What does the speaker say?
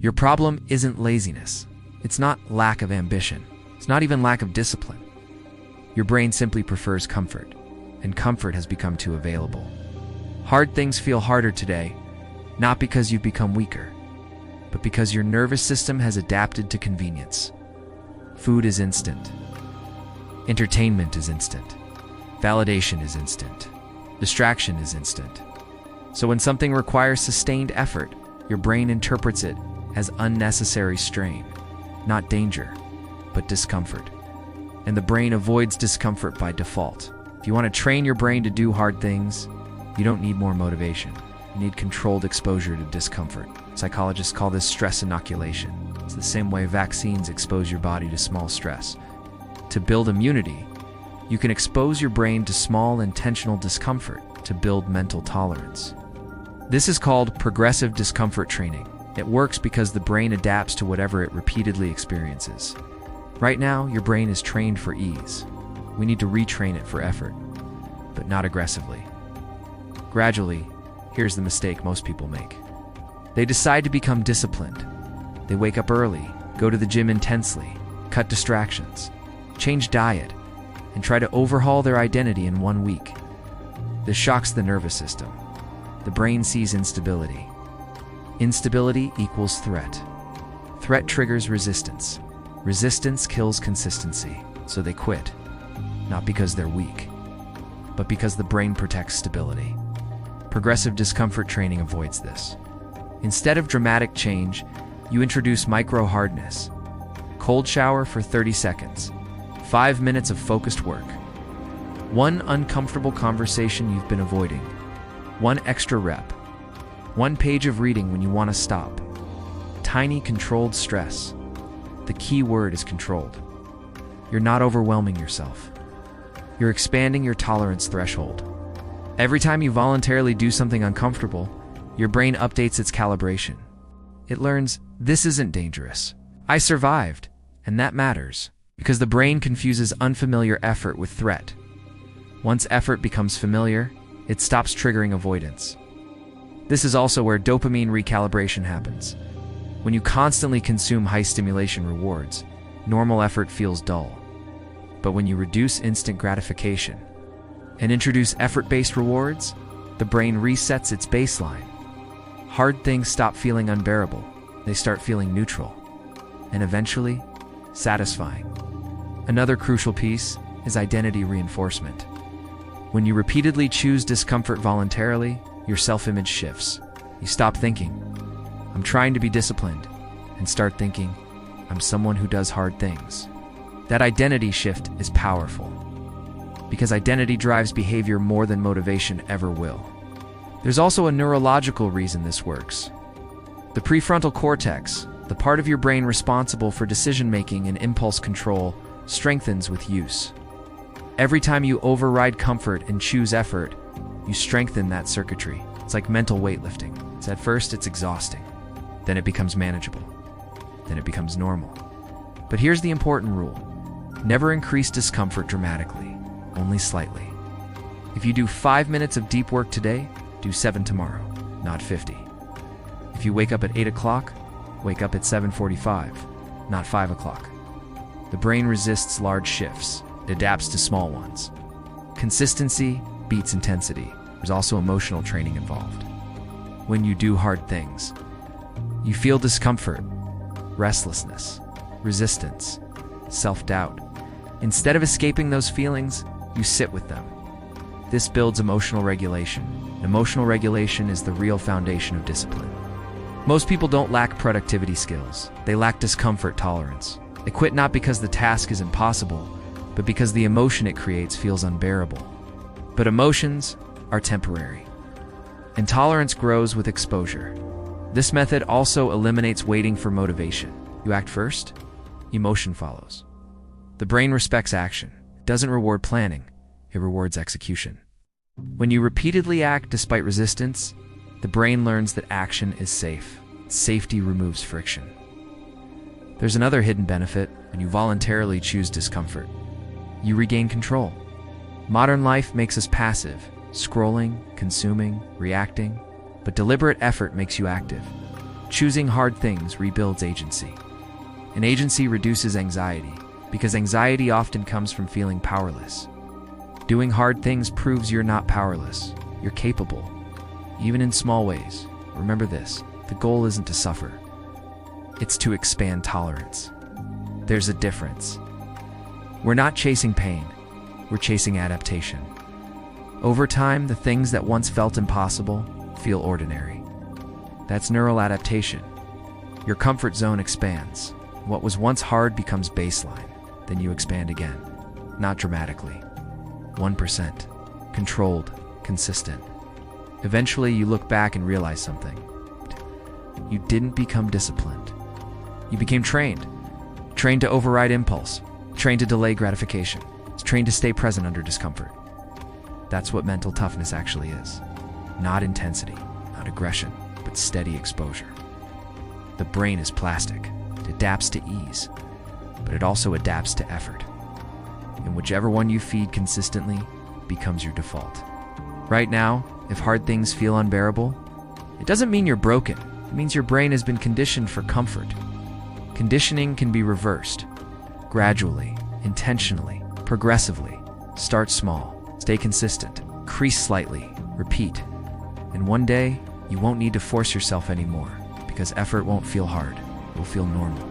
Your problem isn't laziness. It's not lack of ambition. It's not even lack of discipline. Your brain simply prefers comfort, and comfort has become too available. Hard things feel harder today, not because you've become weaker, but because your nervous system has adapted to convenience. Food is instant. Entertainment is instant. Validation is instant. Distraction is instant. So when something requires sustained effort, your brain interprets it as unnecessary strain, not danger, but discomfort. And the brain avoids discomfort by default. If you want to train your brain to do hard things, you don't need more motivation. You need controlled exposure to discomfort. Psychologists call this stress inoculation. It's the same way vaccines expose your body to small stress. To build immunity, you can expose your brain to small intentional discomfort to build mental tolerance. This is called progressive discomfort training. It works because the brain adapts to whatever it repeatedly experiences. Right now, your brain is trained for ease. We need to retrain it for effort, but not aggressively. Gradually, here's the mistake most people make. They decide to become disciplined. They wake up early, go to the gym intensely, cut distractions, change diet, and try to overhaul their identity in 1 week. This shocks the nervous system. The brain sees instability. Instability equals threat. Threat triggers resistance. Resistance kills consistency, so they quit. Not because they're weak, but because the brain protects stability. Progressive discomfort training avoids this. Instead of dramatic change, you introduce micro-hardness. Cold shower for 30 seconds. 5 minutes of focused work. One uncomfortable conversation you've been avoiding. One extra rep. 1 page of reading when you want to stop. Tiny controlled stress. The key word is controlled. You're not overwhelming yourself. You're expanding your tolerance threshold. Every time you voluntarily do something uncomfortable, your brain updates its calibration. It learns, this isn't dangerous. I survived, and that matters, because the brain confuses unfamiliar effort with threat. Once effort becomes familiar, it stops triggering avoidance. This is also where dopamine recalibration happens. When you constantly consume high-stimulation rewards, normal effort feels dull. But when you reduce instant gratification and introduce effort-based rewards, the brain resets its baseline. Hard things stop feeling unbearable. They start feeling neutral, and eventually, satisfying. Another crucial piece is identity reinforcement. When you repeatedly choose discomfort voluntarily, your self-image shifts. You stop thinking, I'm trying to be disciplined, and start thinking, I'm someone who does hard things. That identity shift is powerful, because identity drives behavior more than motivation ever will. There's also a neurological reason this works. The prefrontal cortex, the part of your brain responsible for decision-making and impulse control, strengthens with use. Every time you override comfort and choose effort, you strengthen that circuitry. It's like mental weightlifting. At first, it's exhausting. Then it becomes manageable. Then it becomes normal. But here's the important rule. Never increase discomfort dramatically, only slightly. If you do 5 minutes of deep work today, do 7 tomorrow, not 50. If you wake up at 8 o'clock, wake up at 7:45, not 5 o'clock. The brain resists large shifts. It adapts to small ones. Consistency beats intensity. There's also emotional training involved. When you do hard things, you feel discomfort, restlessness, resistance, self-doubt. Instead of escaping those feelings, you sit with them. This builds emotional regulation. Emotional regulation is the real foundation of discipline. Most people don't lack productivity skills. They lack discomfort tolerance. They quit not because the task is impossible, but because the emotion it creates feels unbearable. But emotions are temporary. And tolerance grows with exposure. This method also eliminates waiting for motivation. You act first, emotion follows. The brain respects action. It doesn't reward planning, it rewards execution. When you repeatedly act despite resistance, the brain learns that action is safe. Safety removes friction. There's another hidden benefit when you voluntarily choose discomfort. You regain control. Modern life makes us passive, scrolling, consuming, reacting, but deliberate effort makes you active. Choosing hard things rebuilds agency. And agency reduces anxiety, because anxiety often comes from feeling powerless. Doing hard things proves you're not powerless. You're capable, even in small ways. Remember this, the goal isn't to suffer. It's to expand tolerance. There's a difference. We're not chasing pain, we're chasing adaptation. Over time, the things that once felt impossible feel ordinary. That's neural adaptation. Your comfort zone expands. What was once hard becomes baseline. Then you expand again. Not dramatically. 1%. Controlled, consistent. Eventually, you look back and realize something. You didn't become disciplined. You became trained. Trained to override impulse. Trained to delay gratification. Trained to stay present under discomfort. That's what mental toughness actually is. Not intensity, not aggression, but steady exposure. The brain is plastic. It adapts to ease, but it also adapts to effort. And whichever one you feed consistently becomes your default. Right now, if hard things feel unbearable, it doesn't mean you're broken. It means your brain has been conditioned for comfort. Conditioning can be reversed. Gradually, intentionally, progressively. Start small. Stay consistent. Increase slightly. Repeat. And one day, you won't need to force yourself anymore, because effort won't feel hard. It will feel normal.